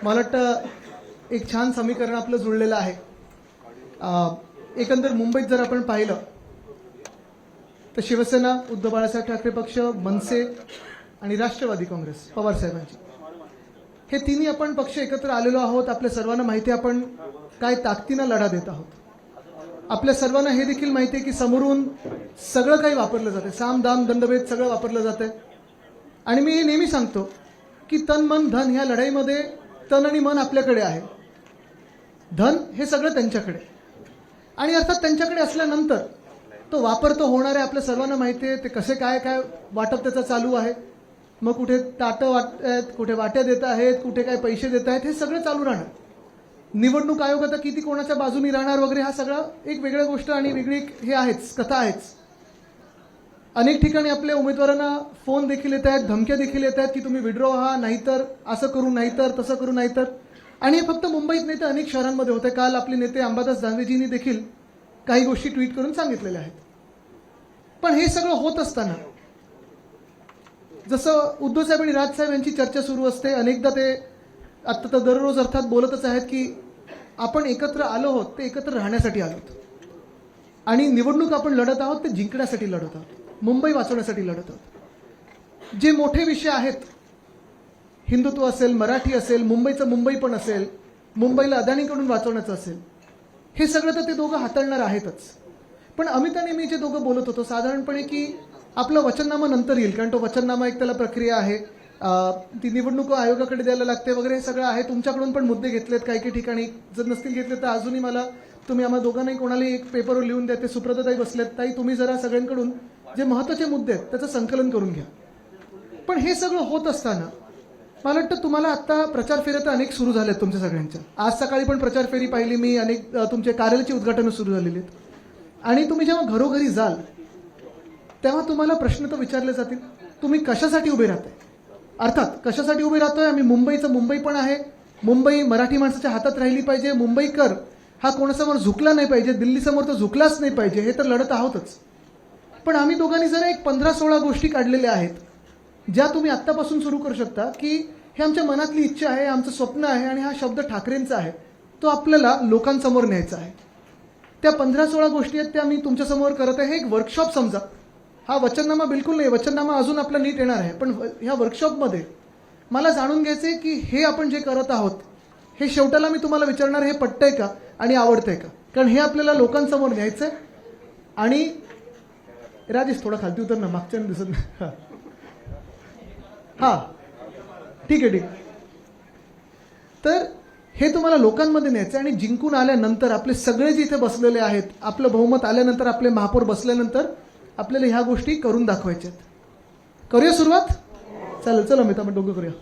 मला वाटतं एक छान समीकरण आपलं जुळलेलं आहे. एकंदर मुंबईत जर आपण पाहिलं तर शिवसेना, उद्धव बाळासाहेब ठाकरे पक्ष, मनसे आणि राष्ट्रवादी काँग्रेस पवार साहेबांची, हे तिन्ही आपण पक्ष एकत्र आलेलो आहोत. आपल्या सर्वांना माहिती आहे आपण काय ताकदीनं लढा देत आहोत. आपल्या सर्वांना हे देखील माहिती आहे की समोरून सगळं काही वापरलं जाते, साम दाम दंडभेद सगळं वापरलं जाते. आणि मी नेहमी सांगतो की तन मन धन ह्या लढाईमध्ये तन आणि मन आपल्याकडे आहे, धन हे सगळं त्यांच्याकडे. आणि अर्थात त्यांच्याकडे असल्यानंतर तो वापर तो होणार आहे. आपल्या सर्वांना माहिती आहे ते कसे काय काय वाटप त्याचं चालू आहे. मग कुठे ताटं वाटत आहेत, कुठे वाट्या देत आहेत, कुठे काय पैसे देत आहेत, हे सगळं चालू राहणार. निवडणूक आयोग आता किती कोणाच्या बाजूनी राहणार वगैरे हा सगळा एक वेगळ्या गोष्ट आणि वेगळी हे आहेच, कथा आहेच. अनेक ठिकाणी आपल्या उमेदवारांना फोन देखील येत आहेत, धमक्या देखील येत आहेत की तुम्ही विड्रॉ व्हा, नाहीतर असं करू, नाहीतर तसं करू, नाहीतर. आणि हे फक्त मुंबईत नाही तर अनेक शहरांमध्ये होते. काल आपले नेते अंबादास दानवेजींनी देखील काही गोष्टी ट्विट करून सांगितलेल्या आहेत. पण हे सगळं होत असताना जसं उद्धव साहेब आणि राजसाहेब यांची चर्चा सुरू असते, अनेकदा ते आता तर दररोज अर्थात बोलतच आहेत की आपण एकत्र आलो आहोत ते एकत्र राहण्यासाठी आलोत आणि निवडणूक आपण लढत आहोत ते जिंकण्यासाठी लढत आहोत, मुंबई वाचवण्यासाठी लढत आहोत. जे मोठे विषय आहेत, हिंदुत्व असेल, मराठी असेल, मुंबईचं मुंबई पण असेल, मुंबईला अदानीकडून वाचवण्याचं असेल, हे सगळं तर ते दोघं हाताळणार आहेतच. पण अमित आणि मी जे दोघं बोलत होतो साधारणपणे की आपलं वचननामा नंतर येईल, कारण तो वचननामा एक त्याला प्रक्रिया आहे, ती निवडणूक आयोगाकडे द्यायला लागते वगैरे, हे सगळं आहे. तुमच्याकडून पण मुद्दे घेतलेत काही काही ठिकाणी, जर नसतील घेतले तर अजूनही मला तुम्ही आम्हाला दोघांनाही कोणालाही एक पेपरवर लिहून द्या. ते सुप्रताताई बसलेत, ताई तुम्ही जरा सगळ्यांकडून जे महत्त्वाचे मुद्दे आहेत त्याचं संकलन करून घ्या. पण हे सगळं होत असताना मला वाटतं तुम्हाला आता प्रचार फेऱ्या तर अनेक सुरू झाल्यात तुमच्या सगळ्यांच्या. आज सकाळी पण प्रचार फेरी पाहिली मी, अनेक तुमच्या कार्यालयाची उद्घाटनं सुरू झालेली आहेत. आणि तुम्ही जेव्हा घरोघरी जाल तेव्हा तुम्हाला प्रश्न तर विचारले जातील, तुम्ही कशासाठी उभे राहताय. अर्थात कशासाठी उभे राहतोय, आम्ही मुंबईचं मुंबई पण आहे, मुंबई मराठी माणसाच्या हातात राहिली पाहिजे, मुंबईकर हा कोणासमोर झुकला नाही पाहिजे, दिल्लीसमोर तर झुकलाच नाही पाहिजे, हे तर लढत आहोतच. पण आम्ही दोघांनी जरा एक 15-16 गोष्टी काढलेल्या आहेत ज्या तुम्ही आत्तापासून सुरू करू शकता की हे आमच्या मनातली इच्छा आहे, आमचं स्वप्न आहे आणि हा शब्द ठाकरेंचा आहे, तो आपल्याला लोकांसमोर न्यायचा आहे. त्या 15-16 गोष्टी आहेत त्या मी तुमच्यासमोर करत आहे. हे एक वर्कशॉप समजा, हा वचननामा बिलकुल नाही, वचननामा अजून आपला नीट येणार आहे. पण ह्या वर्कशॉपमध्ये मला जाणून घ्यायचं आहे की हे आपण जे करत आहोत हे शेवटाला मी तुम्हाला विचारणार हे पटतंय का आणि आवडतंय का, कारण हे आपल्याला लोकांसमोर न्यायचं आहे. आणि राजेश थोडा खालती उतर ना, मागच्या दिसत नाही. हां ठीक आहे ठीक आहे. तर हे तुम्हाला लोकांमध्ये न्यायचं आणि जिंकून आल्यानंतर आपले सगळे जे इथे बसलेले आहेत, आपलं बहुमत आल्यानंतर, आपले महापौर बसल्यानंतर आपल्याला ह्या गोष्टी करून दाखवायच्या आहेत. करूया सुरुवात? चालेल, चला मी आपण दोघं करूया.